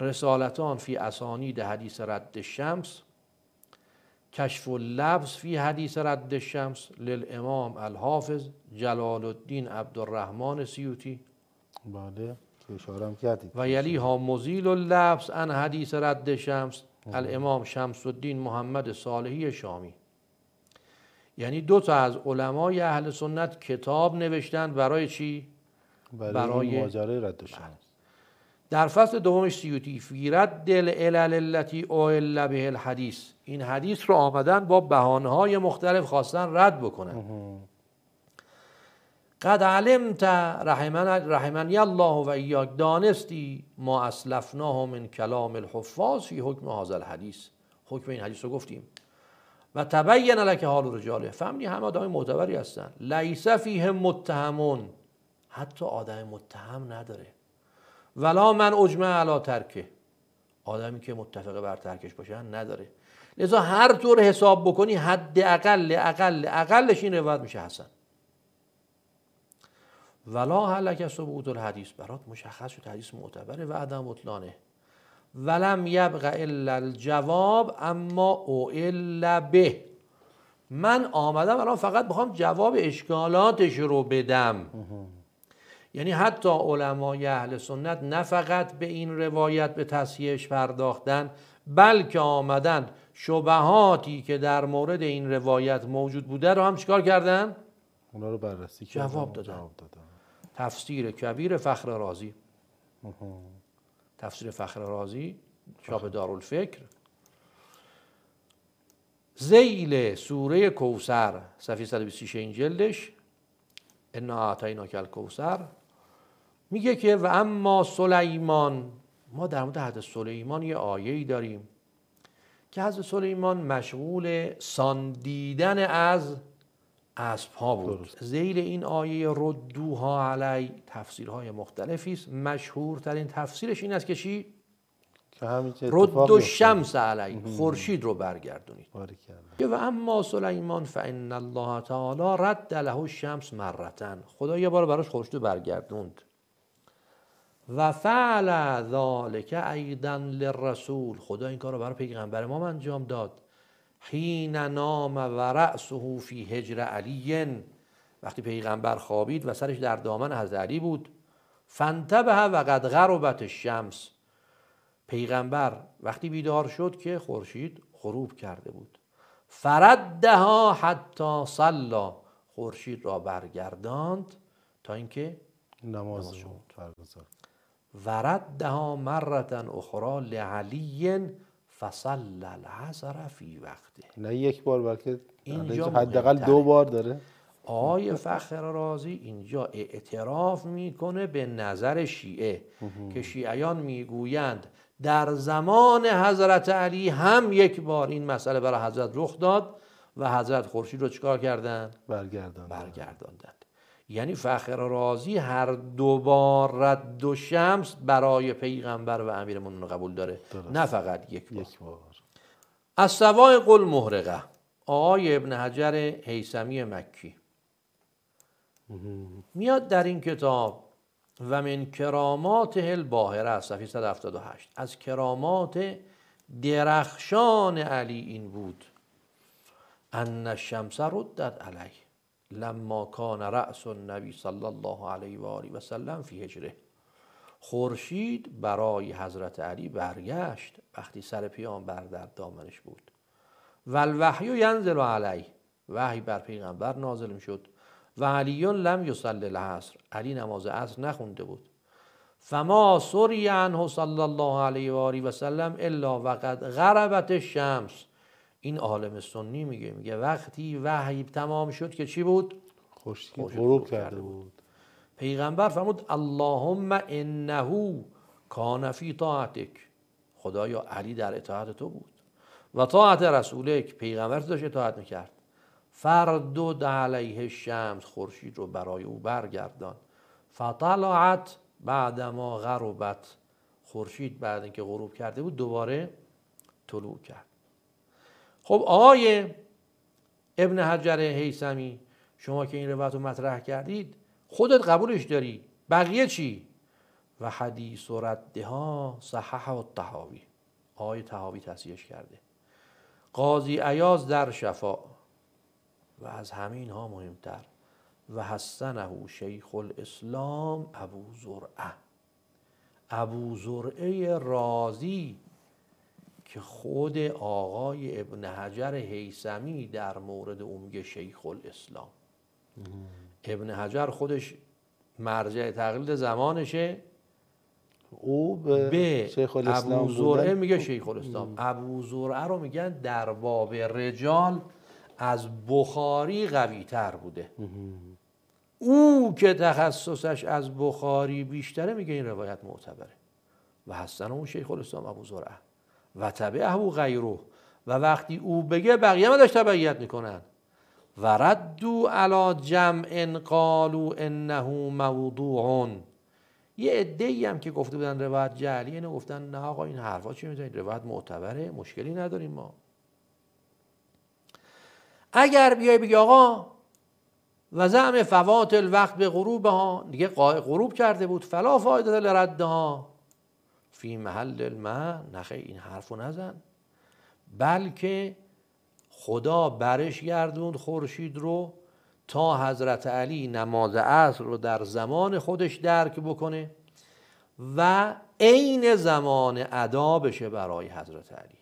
رسالتان فی اسانید حدیث رد الشمس، کشف اللبس فی حدیث رد الشمس للامام الحافظ جلال الدین عبدالرحمن سیوطی. بله که اشاره هم کردید. و یلیها مزیل اللبس عن حدیث رد الشمس الامام شمس الدین محمد صالحی شامی. یعنی دو تا از علمای اهل سنت کتاب نوشتن برای چی؟ برای ماجرای رد الشمس. در فصل دومش سیوطی فی رد العلل التي اعل به الحدیث، این حدیث رو آمدن با بهانه‌های مختلف خواستن رد بکنن. قد علمت رحمنی الله و ایاک، دانستی ما اسلفناه من کلام الحفاظ فی حکم هذا الحدیث، حکم این حدیث رو گفتیم. و تبین لک حال رجاله، فهمیدی همه آدم معتبری هستن. لیس فیهم متهمون، حتی آدم متهم نداره. ولا من اجمع علی ترکه، آدمی که متفق بر ترکش باشن نداره. لذا هر طور حساب بکنی حد اقلش این روایت میشه حسن. ولا هلک ثبوت الحدیث، برات مشخص شد حدیث معتبره و عدم بطلانه. ولم یبق الا الجواب اما اعل به، من آمدم الان فقط بخوام جواب اشکالاتش رو بدم. یعنی حتی علمای اهل سنت نه فقط به این روایت به تصحیحش پرداختن، بلکه آمدن شبهاتی که در مورد این روایت موجود بوده رو هم چیکار کردن؟ اونا رو بررسی کردن، جواب دادن. تفسیر کبیر فخر رازی، تفسیر فخر رازی چاپ دارالفکر، ذیل سوره کوثر صفحه 126 این جلدش، انا اعطیناک الکوثر، میگه که و اما سلیمان، ما در مورد حضرت سلیمان یه آیه‌ای داریم که حضرت سلیمان مشغول ساندیدن از اسب‌ها بود. ذیل این آیه ردوها علی تفسیرهای مختلفی است. مشهورترین تفسیرش این است که چی؟ رد الشمس علی، خورشید رو برگردونید. و اما سلیمان فان الله تعالی رد له الشمس مرتن، خدا یه بار براش خورشید رو برگردوند. و فعل ذلک ایضا للرسول، خدا این کار رو برای پیغمبر ما انجام داد. حین نام و رأسه فی حجر علی، وقتی پیغمبر خوابید و سرش در دامن حضرت علی بود. فانتبه و قد غربت الشمس، پیغمبر وقتی بیدار شد که خورشید غروب کرده بود. فردها حتی صلی، خورشید را برگرداند تا اینکه نماز برگزار. وردها مرة اخرى لعلی فصلی العصر فی وقته، نه یک بار بلکه اینجا حداقل 2 بار داره. آقای فخر رازی اینجا اعتراف میکنه به نظر شیعه که شیعیان میگویند در زمان حضرت علی هم یک بار این مسئله برای حضرت رخ داد و حضرت خورشید رو چیکار کردن؟ برگرداندند. یعنی فخر رازی هر 2 بار رد و شمس برای پیغمبر و امیرالمومنین قبول داره، نه فقط یک بار. الصواعق المحرقه، آقای ابن حجر هیثمی مکی میاد در این کتاب و من کرامات الباهره صفحه 178، از کرامات درخشان علی این بود ان الشمس ردت علیه لما کان رأس النبی صلی الله علیه و آله و سلم فی حجره، خورشید برای حضرت علی برگشت وقتی سر پیامبر در دامنش بود. و الوحی ینزل علیه، وحی بر پیغمبر نازل میشد. و علی لم یصلی العصر، علی نماز عصر نخونده بود. فما سری عنه صلی الله علیه و آله و سلم الا وقد غربت الشمس، این عالم سنی میگه وقتی وحی تمام شد که چی بود؟ خورشید غروب کرده بود. پیغمبر فرمود اللهم انه کان فی طاعتک، خدایا علی در اطاعت تو بود. و طاعت رسولک، پیغمبر داشت اطاعت میکرد. فردد علیه الشمس، خورشید رو برای او برگردان. فطلعت بعدما غربت، خورشید بعد اینکه غروب کرده بود دوباره طلوع کرد. خب آقای ابن حجر هیثمی، شما که این روایت رو مطرح کردید خودت قبولش داری، بقیه چی؟ و حدیث و ردها صححه الطحاوی، آقای طحاوی تصحیحش کرده. قاضی عیاض در شفا و از همه اینها مهمتر و حسنه شیخ الاسلام ابو زرعه، ابو زرعه رازی که خود آقای ابن حجر هیثمی در مورد اون میگه شیخ الاسلام. ابن حجر خودش مرجع تقلید زمانشه، او به شیخ الاسلام ابو زرعه میگه شیخ الاسلام. ابو زرعه رو میگن در باب رجال از بخاری قوی تر بوده. او که تخصصش از بخاری بیشتره میگه این روایت معتبره. و حسن اون شیخ الاسلام ابو زرعه و تبعه غیره، و وقتی او بگه بقیه هم ازش تبعیت میکنن. و ردوا علی جمع قالوا انه موضوع، یه عده‌ای هم که گفته بودن روایت جعلیه، اینو گفتن نه آقا این حرفا چی میزنید، روایت معتبره، مشکلی نداریم ما. اگر بیای بگی آقا و زعم فوات الوقت به غروبها، دیگه غروب کرده بود، فلا فایده لردها فی محل الماء، نخیر این حرفو نزن، بلکه خدا برش گردوند خورشید رو تا حضرت علی نماز عصر رو در زمان خودش درک بکنه و عین زمان ادا بشه برای حضرت علی.